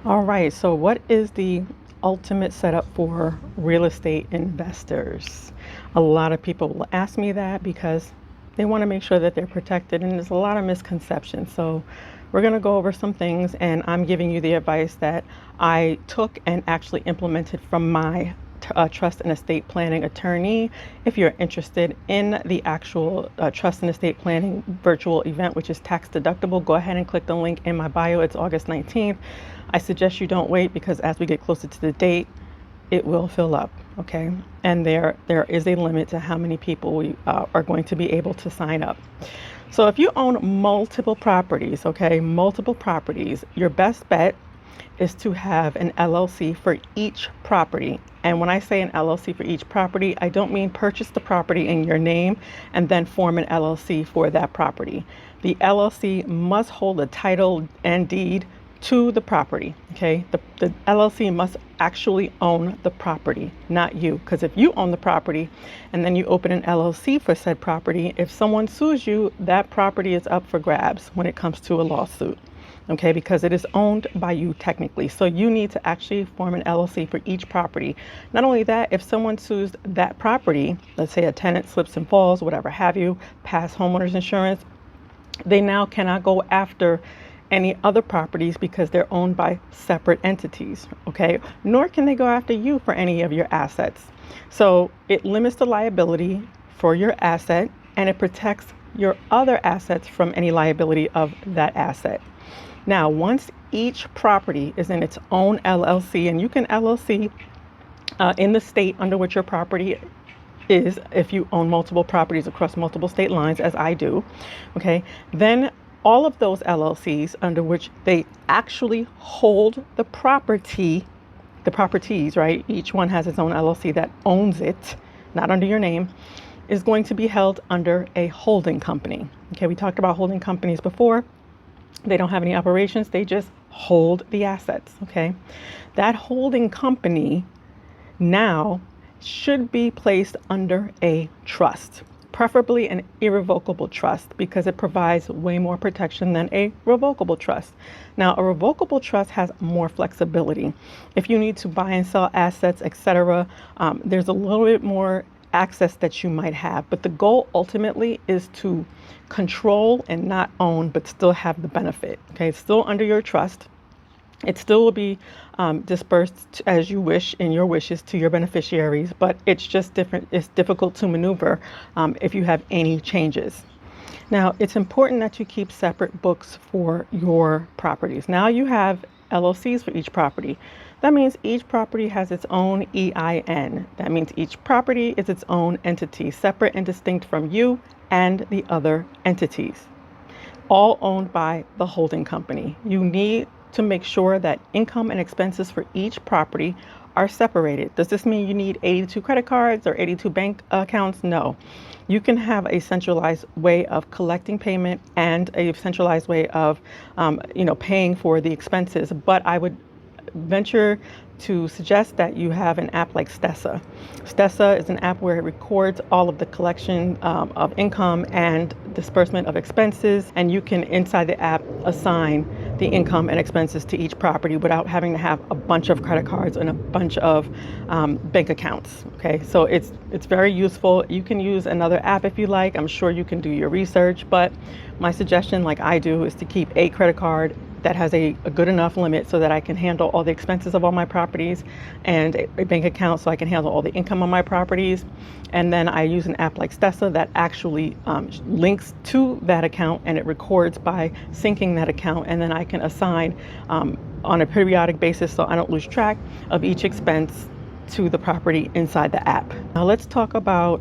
All right, so what is the ultimate setup for real estate investors? A lot of people will ask me that because they want to make sure that they're protected, and there's a lot of misconceptions. So, we're going to go over some things, and I'm giving you the advice that I took and actually implemented from my trust and estate planning attorney. If you're interested in the actual trust and estate planning virtual event, which is tax deductible, go ahead and click the link in my bio. It's August 19th. I suggest you don't wait because as we get closer to the date, it will fill up, okay? And there is a limit to how many people we are going to be able to sign up. So if you own multiple properties, okay, multiple properties, your best bet is to have an LLC for each property. And when I say an LLC for each property, I don't mean purchase the property in your name and then form an LLC for that property. The LLC must hold a title and deed to the property, okay? The LLC must actually own the property, not you. Because if you own the property and then you open an LLC for said property, if someone sues you, that property is up for grabs when it comes to a lawsuit. Okay, because it is owned by you technically. So you need to actually form an LLC for each property. Not only that, if someone sues that property, let's say a tenant slips and falls, whatever have you, pass homeowners insurance, they now cannot go after any other properties because they're owned by separate entities, okay? Nor can they go after you for any of your assets. So it limits the liability for your asset and it protects your other assets from any liability of that asset. Now, once each property is in its own LLC, and you can LLC in the state under which your property is, if you own multiple properties across multiple state lines, as I do, okay, then all of those LLCs under which they actually hold the property, the properties, right? Each one has its own LLC that owns it, not under your name, is going to be held under a holding company. Okay, we talked about holding companies before. They don't have any operations, they just hold the assets, okay? That holding company now should be placed under a trust, preferably an irrevocable trust, because it provides way more protection than a revocable trust. Now, a revocable trust has more flexibility. If you need to buy and sell assets, etc., there's a little bit more access that you might have, but the goal ultimately is to control and not own, but still have the benefit. Okay, it's still under your trust. It still will be dispersed as you wish in your wishes to your beneficiaries, but it's just different. It's difficult to maneuver if you have any changes. Now, it's important that you keep separate books for your properties. Now you have LLCs for each property. That means each property has its own EIN. That means each property is its own entity, separate and distinct from you and the other entities, all owned by the holding company. You need to make sure that income and expenses for each property are separated. Does this mean you need 82 credit cards or 82 bank accounts? No. You can have a centralized way of collecting payment and a centralized way of, paying for the expenses. But I would venture to suggest that you have an app like Stessa. Stessa is an app where it records all of the collection of income and disbursement of expenses, and you can, inside the app, assign the income and expenses to each property without having to have a bunch of credit cards and a bunch of bank accounts. Okay, so it's very useful. You can use another app if you like. I'm sure you can do your research, but my suggestion, like I do, is to keep a credit card that has a good enough limit so that I can handle all the expenses of all my properties, and a bank account so I can handle all the income on my properties. And then I use an app like Stessa that actually links to that account, and it records by syncing that account, and then I can assign on a periodic basis, so I don't lose track of each expense, to the property inside the app. Now let's talk about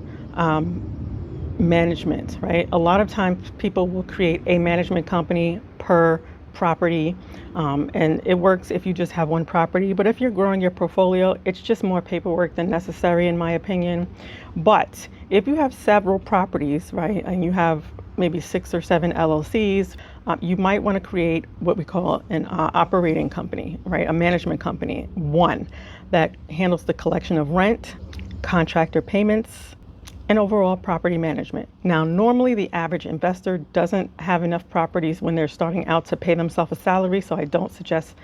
management, right? A lot of times people will create a management company per property, and it works if you just have one property. But if you're growing your portfolio, it's just more paperwork than necessary, in my opinion. But if you have several properties, right, and you have maybe 6 or 7 LLCs, you might want to create what we call an operating company, right? A management company, one that handles the collection of rent, contractor payments, and overall property management. Now, normally the average investor doesn't have enough properties when they're starting out to pay themselves a salary, so I don't suggest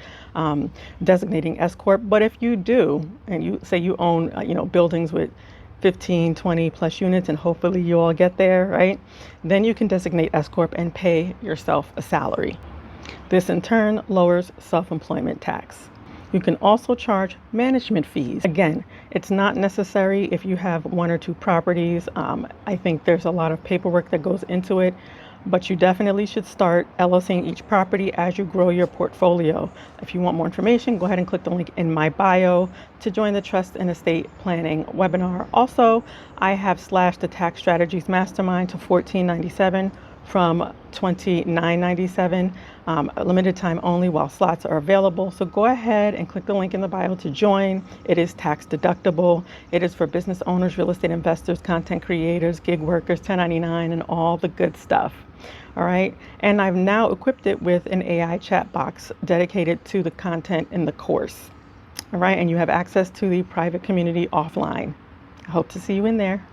designating S Corp. But if you do, and you say you own, buildings with 15, 20 plus units, and hopefully you all get there, right? Then you can designate S Corp and pay yourself a salary. This in turn lowers self-employment tax. You can also charge management fees. Again, it's not necessary if you have one or two properties. I think there's a lot of paperwork that goes into it, but you definitely should start LLCing each property as you grow your portfolio. If you want more information, go ahead and click the link in my bio to join the Trust and Estate Planning webinar. Also, I have slashed the Tax Strategies Mastermind to $14.97 from $29.97, limited time only while slots are available. So go ahead and click the link in the bio to join. It is tax deductible. It is for business owners, real estate investors, content creators, gig workers, 1099, and all the good stuff. All right. And I've now equipped it with an AI chat box dedicated to the content in the course. All right. And you have access to the private community offline. I hope to see you in there.